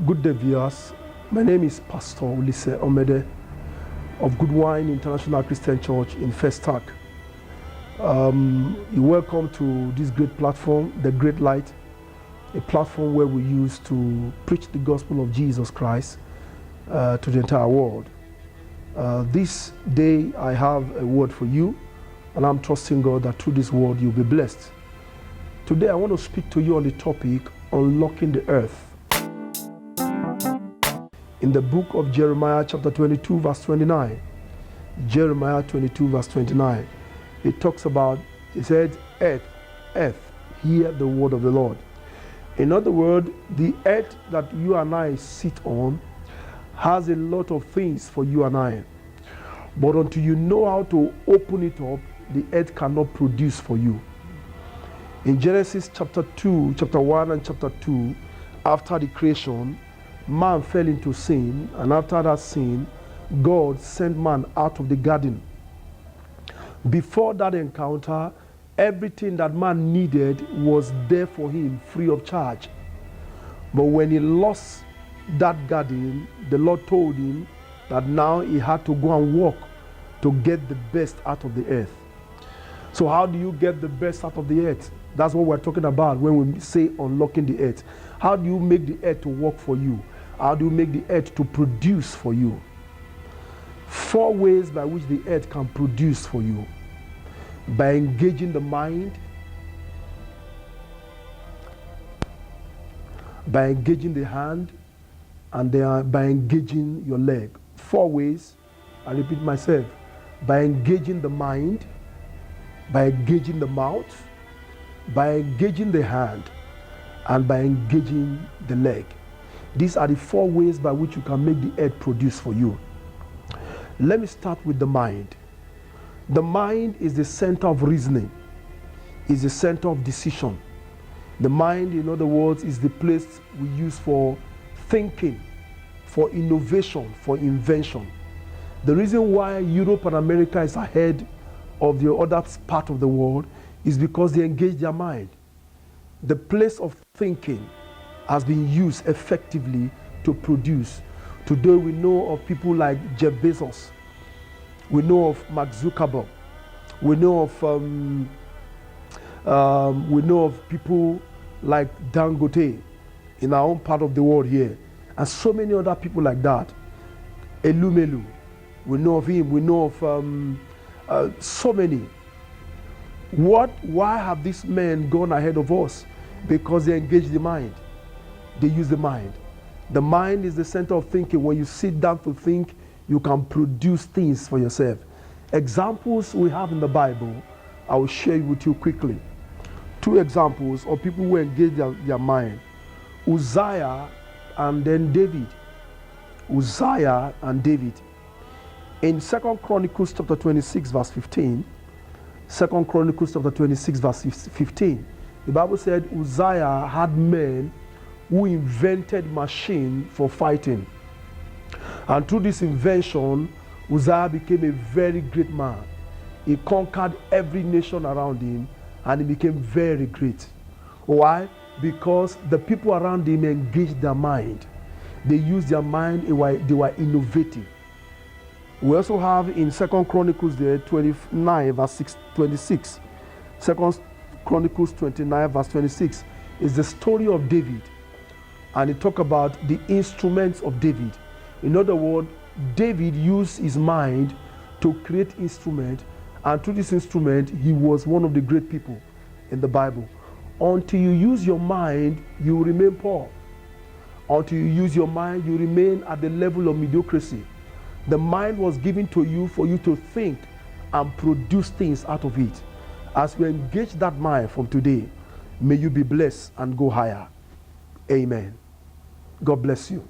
Good day, viewers. My name is Pastor Olise Omede of Good Wine International Christian Church in Festac. You're welcome to this great platform, The Great Light, a platform where we use to preach the gospel of Jesus Christ to the entire world. This day I have a word for you, and I'm trusting God that through this word you'll be blessed. Today I want to speak to you on the topic, unlocking the earth. In the book of Jeremiah chapter 22 verse 29, Jeremiah 22 verse 29, it talks about, it said, earth, hear the word of the Lord. In other words, the earth that you and I sit on has a lot of things for you and I. But until you know how to open it up, the earth cannot produce for you. In Genesis chapter 1 and chapter 2, after the creation, man fell into sin, and after that sin, God sent man out of the garden. Before that encounter, everything that man needed was there for him free of charge. But when he lost that garden, the Lord told him that now he had to go and work to get the best out of the earth. So how do you get the best out of the earth? That's what we're talking about when we say unlocking the earth. How do you make the earth to work for you? How do you make the earth to produce for you? 4 ways by which the earth can produce for you. By engaging the mind, by engaging the hand, and then by engaging your leg. 4 ways, I repeat myself, by engaging the mind, by engaging the mouth, by engaging the hand, and by engaging the leg. These are the 4 ways by which you can make the earth produce for you. Let me start with the mind. The mind is the center of reasoning, is the center of decision. The mind, in other words, is the place we use for thinking, for innovation, for invention. The reason why Europe and America is ahead of the other part of the world is because they engage their mind. The place of thinking has been used effectively to produce. Today we know of people like Jeff Bezos. We know of Mark Zuckerberg. We know of people like Dangote in our own part of the world here, and so many other people like that. Elumelu, we know of him. We know of so many. Why have these men gone ahead of us? Because they engage the mind. They use the mind. The mind is the center of thinking. When you sit down to think, you can produce things for yourself. Examples we have in the Bible, I will share with you quickly. 2 examples of people who engage their mind. Uzziah and then David. Uzziah and David. In 2 Chronicles chapter 26 verse 15, 2 Chronicles chapter 26 verse 15, the Bible said Uzziah had men who invented machine for fighting. And through this invention, Uzziah became a very great man. He conquered every nation around him, and he became very great. Why? Because the people around him engaged their mind. They used their mind, they were innovative. We also have in 2 Chronicles there, 29 verse 26. 2 Chronicles 29 verse 26 is the story of David. And it talks about the instruments of David. In other words, David used his mind to create instrument, and through this instrument, he was one of the great people in the Bible. Until you use your mind, you will remain poor. Until you use your mind, you remain at the level of mediocrity. The mind was given to you for you to think and produce things out of it. As we engage that mind from today, may you be blessed and go higher. Amen. God bless you.